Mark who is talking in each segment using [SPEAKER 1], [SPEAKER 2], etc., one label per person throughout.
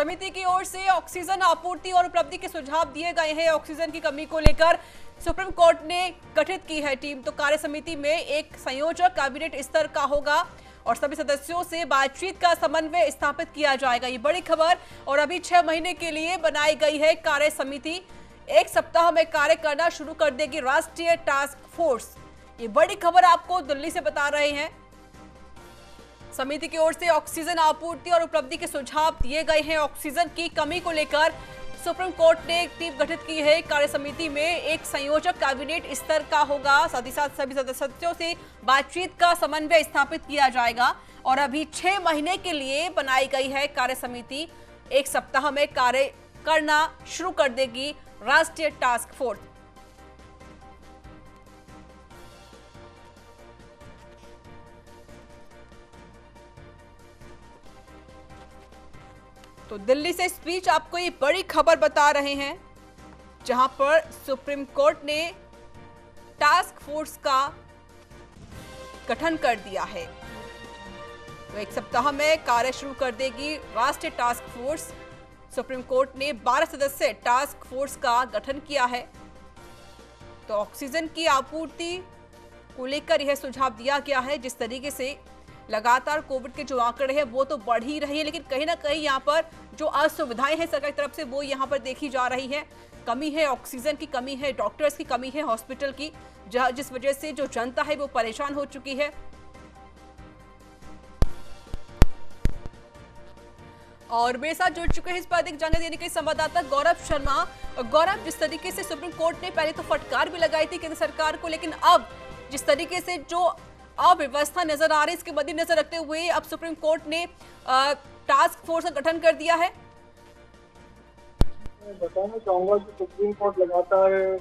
[SPEAKER 1] समिति की ओर से ऑक्सीजन आपूर्ति और उपलब्धि के सुझाव दिए गए हैं। ऑक्सीजन की कमी को लेकर सुप्रीम कोर्ट ने गठित की है टीम। तो कार्य समिति में एक संयोजक कैबिनेट स्तर का होगा और सभी सदस्यों से बातचीत का समन्वय स्थापित किया जाएगा। ये बड़ी खबर। और अभी 6 महीने के लिए बनाई गई है कार्य समिति। 1 सप्ताह में कार्य करना शुरू कर देगी राष्ट्रीय टास्क फोर्स। ये बड़ी खबर आपको दिल्ली से बता रहे हैं। समिति की ओर से ऑक्सीजन आपूर्ति और उपलब्धि के सुझाव दिए गए हैं। ऑक्सीजन की कमी को लेकर सुप्रीम कोर्ट ने एक टीम गठित की है। कार्य समिति में एक संयोजक कैबिनेट स्तर का होगा। साथ ही साथ सभी सदस्यों से बातचीत का समन्वय स्थापित किया जाएगा। और अभी 6 महीने के लिए बनाई गई है कार्य समिति। 1 सप्ताह में कार्य करना शुरू कर देगी राष्ट्रीय टास्क फोर्स। तो दिल्ली से स्पीच आपको ये बड़ी खबर बता रहे हैं, जहां पर सुप्रीम कोर्ट ने टास्क फोर्स का गठन कर दिया है। तो 1 सप्ताह में कार्य शुरू कर देगी राष्ट्रीय टास्क फोर्स। सुप्रीम कोर्ट ने 12 सदस्यीय टास्क फोर्स का गठन किया है। तो ऑक्सीजन की आपूर्ति को लेकर यह सुझाव दिया गया है। जिस तरीके से लगातार कोविड के जो आंकड़े हैं वो तो बढ़ ही रही है, लेकिन कहीं ना कहीं यहाँ पर जो असुविधाएं हैं सरकार की तरफ से वो यहाँ पर देखी जा रही है। कमी है, ऑक्सीजन की कमी है, डॉक्टर्स की कमी है, हॉस्पिटल की, जिस वजह से जो जनता है वो परेशान हो चुकी है। और मेरे साथ जुड़ चुके हैं इस पर अधिक जानकारी देने के संवाददाता गौरव शर्मा। गौरव, जिस तरीके से सुप्रीम कोर्ट ने पहले तो फटकार भी लगाई थी केंद्र सरकार को, लेकिन अब जिस तरीके से जो अव्यवस्था नजर आ रही है, इसके मद्देनजर रखते हुए अब सुप्रीम कोर्ट ने टास्क फोर्स का गठन कर दिया है।
[SPEAKER 2] मैं बताना चाहूंगा कि सुप्रीम कोर्ट लगातार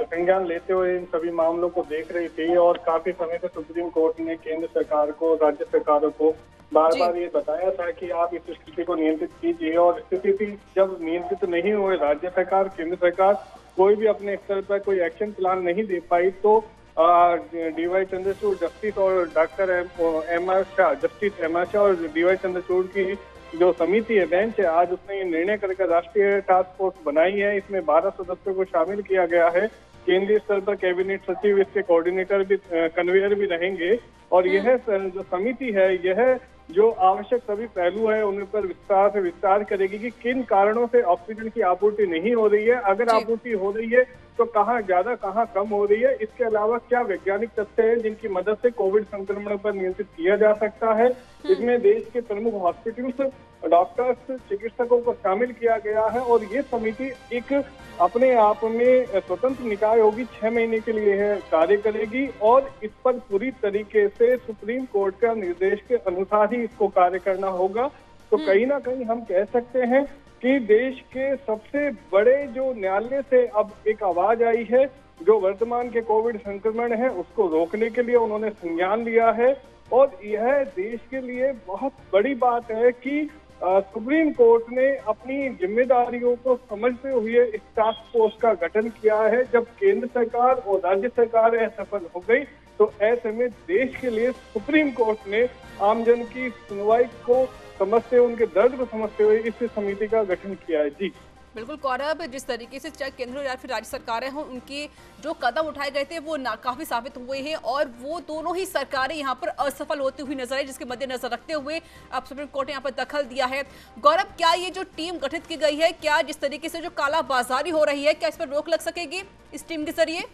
[SPEAKER 2] संज्ञान लेते हुए इन सभी मामलों को देख रही थी और काफी समय से सुप्रीम कोर्ट ने केंद्र सरकार को, राज्य सरकारों को बार बार ये बताया था कि आप इस स्थिति को नियंत्रित कीजिए। और स्थिति जब नियंत्रित नहीं हुए, राज्य सरकार, केंद्र सरकार कोई भी अपने स्तर पर कोई एक्शन प्लान नहीं दे पाई, तो डीवाई चंद्रचूड़ जस्टिस और doctor MR. Shah, justice MR. Shah और डीवाई चंद्रचूड़ की जो समिति है, बेंच है, आज उसने ये निर्णय करके राष्ट्रीय टास्क फोर्स बनाई है। इसमें 12 सदस्यों को शामिल किया गया है। केंद्रीय स्तर पर कैबिनेट सचिव, इसके कोऑर्डिनेटर भी, कन्वीनर भी रहेंगे। और यह जो समिति है, यह जो आवश्यक सभी पहलू है उन पर विस्तार से विस्तार करेगी कि किन कारणों से ऑक्सीजन की आपूर्ति नहीं हो रही है, अगर आपूर्ति हो रही है तो कहाँ ज्यादा कहाँ कम हो रही है। इसके अलावा क्या वैज्ञानिक तथ्य है जिनकी मदद से कोविड संक्रमण पर नियंत्रित किया जा सकता है। इसमें देश के प्रमुख हॉस्पिटल्स, डॉक्टर्स, चिकित्सकों को शामिल किया गया है। और ये समिति एक अपने आप में स्वतंत्र निकाय होगी, 6 महीने के लिए है कार्य करेगी और इस पर पूरी तरीके से सुप्रीम कोर्ट का निर्देश के अनुसार ही इसको कार्य करना होगा। तो कहीं ना कहीं हम कह सकते हैं कि देश के सबसे बड़े जो न्यायालय से अब एक आवाज आई है, जो वर्तमान के कोविड संक्रमण है उसको रोकने के लिए उन्होंने संज्ञान लिया है। और यह देश के लिए बहुत बड़ी बात है कि सुप्रीम कोर्ट ने अपनी जिम्मेदारियों को समझते हुए इस टास्क फोर्स का गठन किया है। जब केंद्र सरकार और राज्य सरकार असफल हो गई तो ऐसे में देश के लिए सुप्रीम कोर्ट ने आमजन की सुनवाई को समझते हुए, उनके दर्द को समझते हुए इस समिति का गठन किया है। जी
[SPEAKER 1] बिल्कुल गौरव, जिस तरीके से चाहे केंद्र या फिर राज्य सरकारें हों, उनके जो कदम उठाए गए थे वो नाकाफी साबित हुए हैं और वो दोनों ही सरकारें यहाँ पर असफल होती हुई नजर आई, जिसके मद्देनजर रखते हुए अब सुप्रीम कोर्ट ने यहाँ पर दखल दिया है। गौरव, क्या ये जो टीम गठित की गई है, क्या जिस तरीके से जो कालाबाजारी हो रही है, क्या इस पर रोक लग सकेगी इस टीम के जरिए?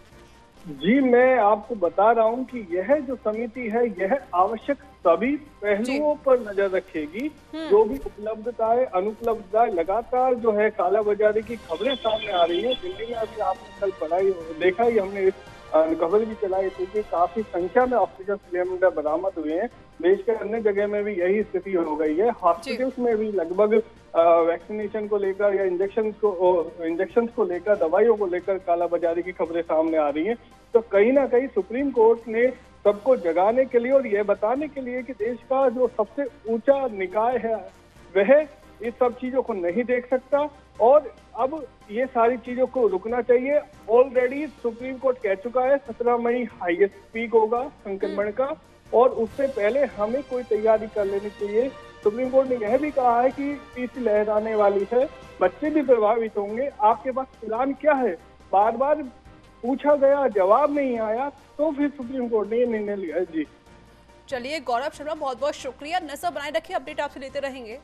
[SPEAKER 2] जी, मैं आपको बता रहा हूं कि यह जो समिति है यह आवश्यक सभी पहलुओं पर नजर रखेगी। जो भी उपलब्धताएं, अनुपलब्धताएं, लगातार जो है कालाबाजारी की खबरें सामने आ रही है। दिल्ली में अभी आपने कल पढ़ाई देखा ही, हमने खबर भी चलाई थी कि काफी संख्या में ऑक्सीजन सिलेंडर बरामद हुए हैं। देश के अन्य जगह में भी यही स्थिति हो गई है। हॉस्पिटल्स में भी लगभग वैक्सीनेशन को लेकर या इंजेक्शन को लेकर, दवाइयों को लेकर कालाबाजारी की खबरें सामने आ रही हैं। तो कहीं ना कहीं सुप्रीम कोर्ट ने सबको जगाने के लिए और यह बताने के लिए कि देश का जो सबसे ऊंचा निकाय है वह इस सब चीजों को नहीं देख सकता और अब ये सारी चीजों को रुकना चाहिए। ऑलरेडी सुप्रीम कोर्ट कह चुका है 17 मई हाईएस्ट पीक होगा संक्रमण का और उससे पहले हमें कोई तैयारी कर लेनी चाहिए। सुप्रीम कोर्ट ने यह भी कहा है कि तीसरी लहर आने वाली है, बच्चे भी प्रभावित होंगे, आपके पास प्लान क्या है? बार बार पूछा गया, जवाब नहीं आया, तो फिर सुप्रीम कोर्ट ने ये निर्णय लिया है। जी
[SPEAKER 1] चलिए गौरव शर्मा, बहुत बहुत शुक्रिया। नजर बनाए रखिए, अपडेट आपसे लेते रहेंगे।